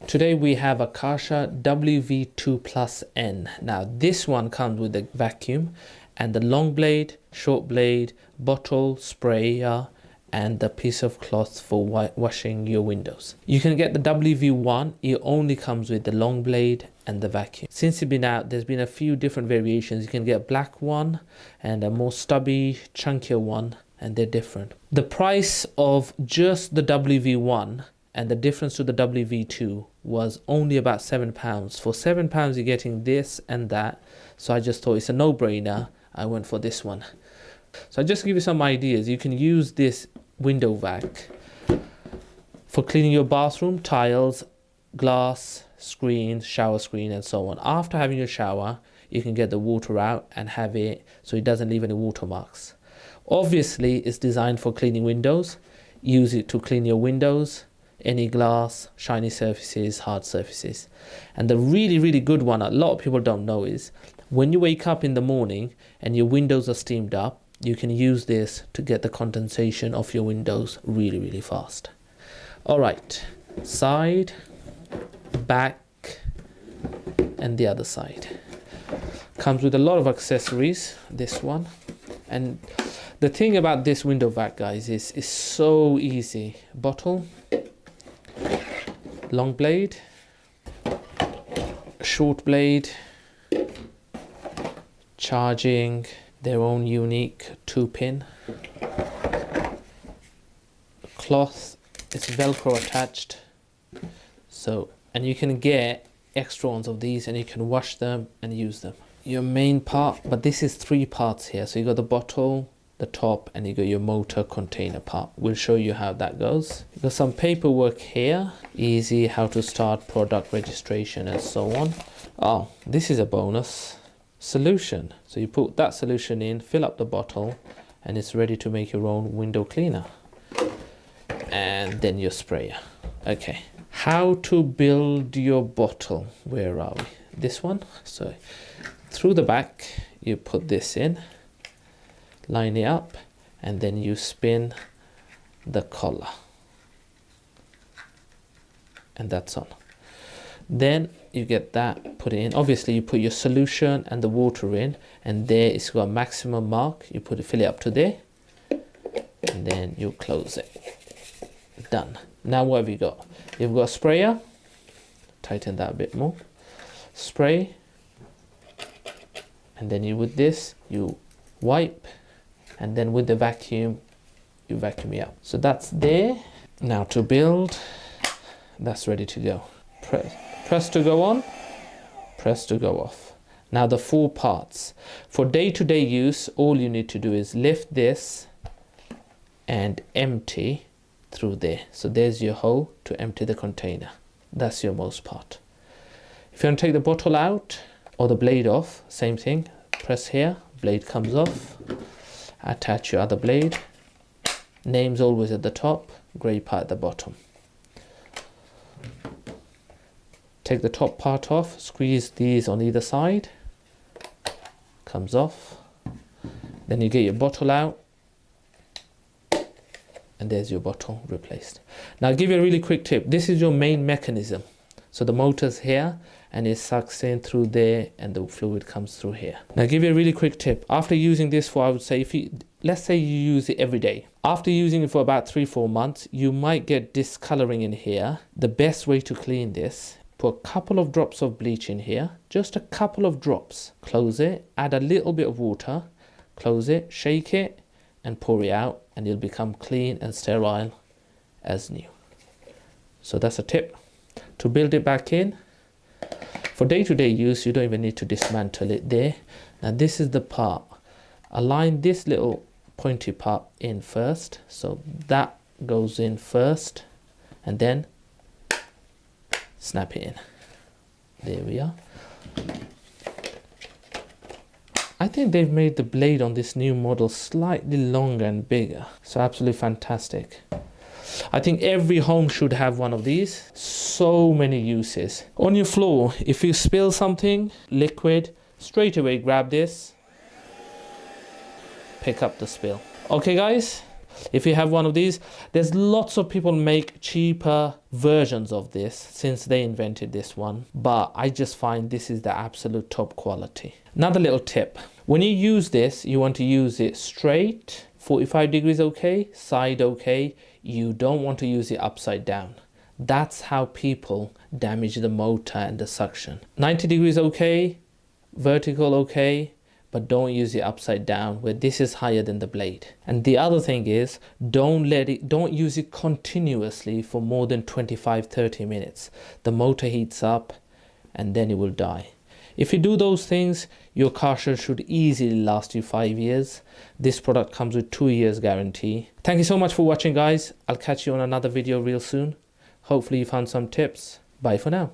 Today we have a Karcher WV2 Plus N. Now this one comes with the vacuum and the long blade, short blade, bottle, sprayer, and the piece of cloth for washing your windows. You can get the WV1, it only comes with the long blade and the vacuum. Since it's been out, there's been a few different variations. You can get a black one and a more stubby, chunkier one, and they're different. The price of just the WV1 and the difference to the WV2 was only about £7. For £7 you're getting this and that, so I just thought it's a no-brainer. I went for this one. So I just give you some ideas. You can use this window vac for cleaning your bathroom, tiles, glass, screens, shower screen, and so on. After having your shower, you can get the water out and have it so it doesn't leave any watermarks. Obviously, it's designed for cleaning windows. Use it to clean your windows, any glass, shiny surfaces, hard surfaces. And the really good one, a lot of people don't know, is when you wake up in the morning and your windows are steamed up, you can use this to get the condensation off your windows really fast. All right, side, back, and the other side. Comes with a lot of accessories, this one. And the thing about this window vac, guys, is it's so easy. Bottle, long blade, short blade, charging, their own unique 2-pin, cloth, it's velcro attached, so, and you can get extra ones of these and you can wash them and use them. Your main part, but this is 3 parts here, so you got the bottle, the top, and you got your motor container part. We'll show you how that goes. You got some paperwork here, easy, how to start, product registration, and so on. Oh, this is a bonus. Solution. So you put that solution in, fill up the bottle, and it's ready to make your own window cleaner. And then your sprayer. Okay. How to build your bottle. Where are we? This one. So through the back, you put this in, line it up, and then you spin the collar. And that's on. Then you get that, put it in. Obviously you put your solution and the water in, and there it's got a maximum mark. You put it, fill it up to there, and then you close it. Done. Now what have you got? You've got a sprayer. Tighten that a bit more. Spray, and then you, with this, you wipe, and then with the vacuum, you vacuum it out. So that's there. Now to build, that's ready to go. Press to go on, press to go off. Now the 4 parts. For day-to-day use, all you need to do is lift this and empty through there. So there's your hole to empty the container. That's your most part. If you want to take the bottle out or the blade off, same thing. Press here, blade comes off. Attach your other blade. Name's always at the top, grey part at the bottom. Take the top part off, squeeze these on either side, comes off. Then you get your bottle out, and there's your bottle replaced. Now I'll give you a really quick tip. This is your main mechanism. So the motor's here, and it sucks in through there, and the fluid comes through here. Now I'll give you a really quick tip. After using this for, I would say, let's say you use it every day. After using it for about 3-4 months, you might get discoloring in here. The best way to clean this, put a couple of drops of bleach in here, just a couple of drops. Close it, add a little bit of water, close it, shake it, and pour it out, and it'll become clean and sterile as new. So that's a tip. To build it back in, for day-to-day use, you don't even need to dismantle it there. Now this is the part. Align this little pointy part in first, so that goes in first, and then snap it in. There we are. I think they've made the blade on this new model slightly longer and bigger, so absolutely fantastic. I think every home should have one of these. So many uses. On your floor, if you spill something, liquid, straight away grab this, pick up the spill. Okay guys, If you have one of these, there's lots of people make cheaper versions of this since they invented this one, but I just find this is the absolute top quality. Another little tip, when you use this, you want to use it straight, 45 degrees okay, side okay. You don't want to use it upside down. That's how people damage the motor and the suction. 90 degrees okay, vertical okay, but don't use it upside down where this is higher than the blade. And the other thing is, don't use it continuously for more than 25-30 minutes. The motor heats up and then it will die. If you do those things, your Karcher should easily last you 5 years. This product comes with 2 years guarantee. Thank you so much for watching, guys. I'll catch you on another video real soon. Hopefully you found some tips. Bye for now.